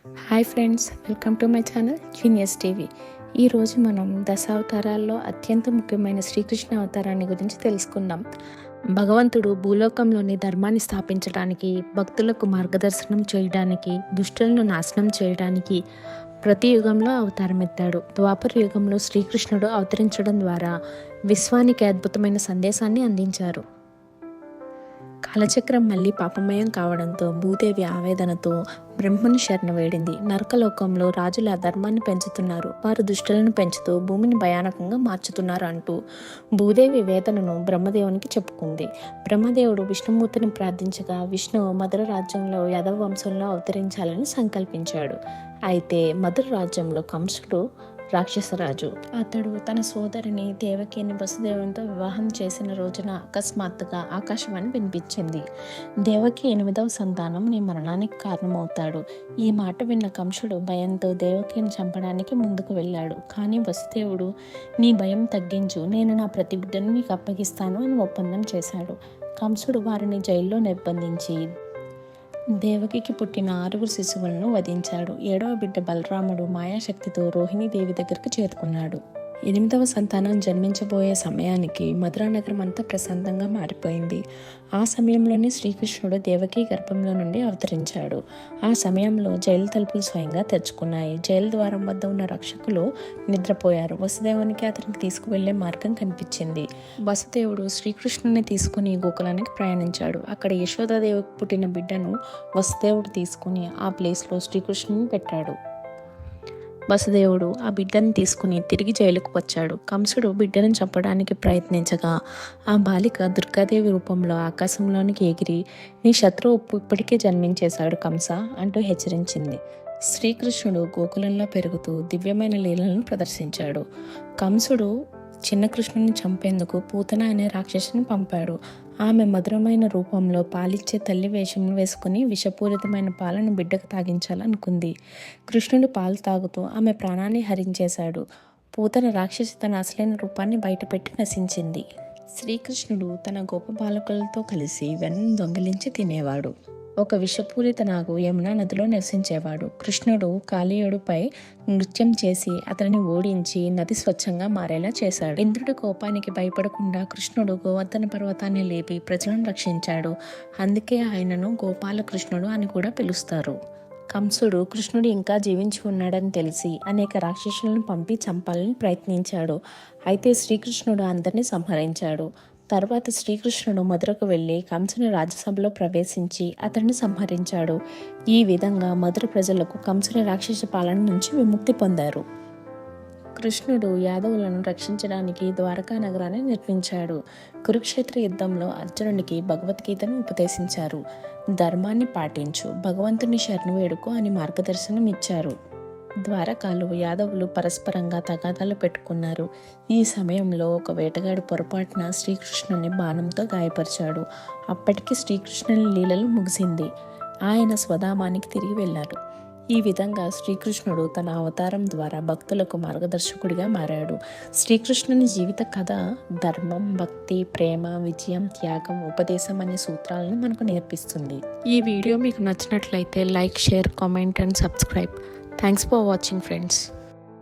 Hi friends, welcome to my channel genius TV. ఈరోజు మనం దశావతారాల్లో అత్యంత ముఖ్యమైన శ్రీకృష్ణ అవతారాన్ని గురించి తెలుసుకుందాం. భగవంతుడు భూలోకంలోని ధర్మాన్ని స్థాపించడానికి, భక్తులకు మార్గదర్శనం చేయడానికి, దుష్టులను నాశనం చేయడానికి ప్రతి యుగంలో అవతారం ఎత్తాడు. ద్వాపర యుగంలో శ్రీకృష్ణుడు అవతరించడం ద్వారా విశ్వానికి అద్భుతమైన సందేశాన్ని అందించారు. కాలచక్రం మళ్ళీ పాపమయం కావడంతో భూదేవి ఆవేదనతో బ్రహ్మను శరణ వేడింది. నరకలోకంలో రాజుల ధర్మాన్ని పెంచుతున్నారు, వారు దుష్టులను పెంచుతూ భూమిని భయానకంగా మార్చుతున్నారు అంటూ భూదేవి వేదనను బ్రహ్మదేవునికి చెప్పుకుంది. బ్రహ్మదేవుడు విష్ణుమూర్తిని ప్రార్థించగా విష్ణువు మధుర రాజ్యంలో యాదవ వంశంలో అవతరించాలని సంకల్పించాడు. అయితే మధుర రాజ్యంలో కంసుడు రాక్షసరాజు. అతడు తన సోదరిని దేవకిని వసుదేవునితో వివాహం చేసిన రోజున అకస్మాత్తుగా ఆకాశవాణి వినిపించింది. దేవకి 8వ సంతానం నీ మరణానికి కారణమవుతాడు. ఈ మాట విన్న కంసుడు భయంతో దేవకిని చంపడానికి ముందుకు వెళ్ళాడు. కానీ వసుదేవుడు నీ భయం తగ్గించు, నేను నా ప్రతి బిడ్డను నీకు అప్పగిస్తాను అని ఒప్పందం చేశాడు. కంసుడు వారిని జైల్లో నిర్బంధించి దేవకికి పుట్టిన 6 శిశువులను వధించాడు. 7వ బిడ్డ బలరాముడు మాయాశక్తితో రోహిణీదేవి దగ్గరికి చేరుకున్నాడు. 8వ సంతానం జన్మించబోయే సమయానికి మధురా నగరం అంతా ప్రశాంతంగా మారిపోయింది. ఆ సమయంలోనే శ్రీకృష్ణుడు దేవకి గర్భంలో నుండి అవతరించాడు. ఆ సమయంలో జైలు తలుపులు స్వయంగా తెరుచుకున్నాయి. జైలు ద్వారం వద్ద ఉన్న రక్షకులు నిద్రపోయారు. వసుదేవునికి అతనికి తీసుకువెళ్లే మార్గం కనిపించింది. వసుదేవుడు శ్రీకృష్ణుని తీసుకుని గోకులానికి ప్రయాణించాడు. అక్కడ యశోదాదేవికి పుట్టిన బిడ్డను వసుదేవుడు తీసుకుని ఆ ప్లేస్లో శ్రీకృష్ణుని పెట్టాడు. వసుదేవుడు ఆ బిడ్డను తీసుకుని తిరిగి జైలుకు వచ్చాడు. కంసుడు బిడ్డను చంపడానికి ప్రయత్నించగా ఆ బాలిక దుర్గాదేవి రూపంలో ఆకాశంలోనికి ఎగిరి నీ శత్రువు ఇప్పటికే జన్మించేశాడు కంస అంటూ హెచ్చరించింది. శ్రీకృష్ణుడు గోకులంలో పెరుగుతూ దివ్యమైన లీలలను ప్రదర్శించాడు. కంసుడు చిన్న కృష్ణుని చంపేందుకు పూతన అనే రాక్షసుని పంపాడు. ఆమె మధురమైన రూపంలో పాలిచ్చే తల్లి వేషం వేసుకుని విషపూరితమైన పాలను బిడ్డకు తాగించాలనుకుంది. కృష్ణుడు పాలు తాగుతూ ఆమె ప్రాణాన్ని హరించేశాడు. పూతన రాక్షసి తన అసలైన రూపాన్ని బయటపెట్టి నశించింది. శ్రీకృష్ణుడు తన గోప బాలకులతో కలిసి వెన్నను దొంగిలించి తినేవాడు. ఒక విషపూరిత నాగు యమునా నదిలో నివసించేవాడు. కృష్ణుడు కాళీయుడిపై నృత్యం చేసి అతనిని ఓడించి నది స్వచ్ఛంగా మారేలా చేశాడు. ఇంద్రుడి కోపానికి భయపడకుండా కృష్ణుడు గోవర్ధన పర్వతాన్ని లేపి ప్రజలను రక్షించాడు. అందుకే ఆయనను గోపాల కృష్ణుడు అని కూడా పిలుస్తారు. కంసుడు కృష్ణుడు ఇంకా జీవించి ఉన్నాడని తెలిసి అనేక రాక్షసులను పంపి చంపాలని ప్రయత్నించాడు. అయితే శ్రీకృష్ణుడు అందరినీ సంహరించాడు. తర్వాత శ్రీకృష్ణుడు మధురకు వెళ్ళి కంసుని రాజ్యసభలో ప్రవేశించి అతన్ని సంహరించాడు. ఈ విధంగా మధుర ప్రజలకు కంసుని రాక్షస పాలన నుంచి విముక్తి పొందారు. కృష్ణుడు యాదవులను రక్షించడానికి ద్వారకా నగరాన్ని నిర్మించాడు. కురుక్షేత్ర యుద్ధంలో అర్జునుడికి భగవద్గీతను ఉపదేశించారు. ధర్మాన్ని పాటించు, భగవంతుని శరణు వేడుకో అని మార్గదర్శనం ఇచ్చారు. ద్వారకాలో యాదవులు పరస్పరంగా తగాదాలు పెట్టుకున్నారు. ఈ సమయంలో ఒక వేటగాడు పొరపాటున శ్రీకృష్ణుని బాణంతో గాయపరిచాడు. అప్పటికి శ్రీకృష్ణుని లీలలు ముగిసింది. ఆయన స్వధామానికి తిరిగి వెళ్ళాడు. ఈ విధంగా శ్రీకృష్ణుడు తన అవతారం ద్వారా భక్తులకు మార్గదర్శకుడిగా మారాడు. శ్రీకృష్ణుని జీవిత కథ ధర్మం, భక్తి, ప్రేమ, విజయం, త్యాగం, ఉపదేశం అనే సూత్రాలను మనకు నేర్పిస్తుంది. ఈ వీడియో మీకు నచ్చినట్లయితే like, share, comment and subscribe. Thanks for watching, friends.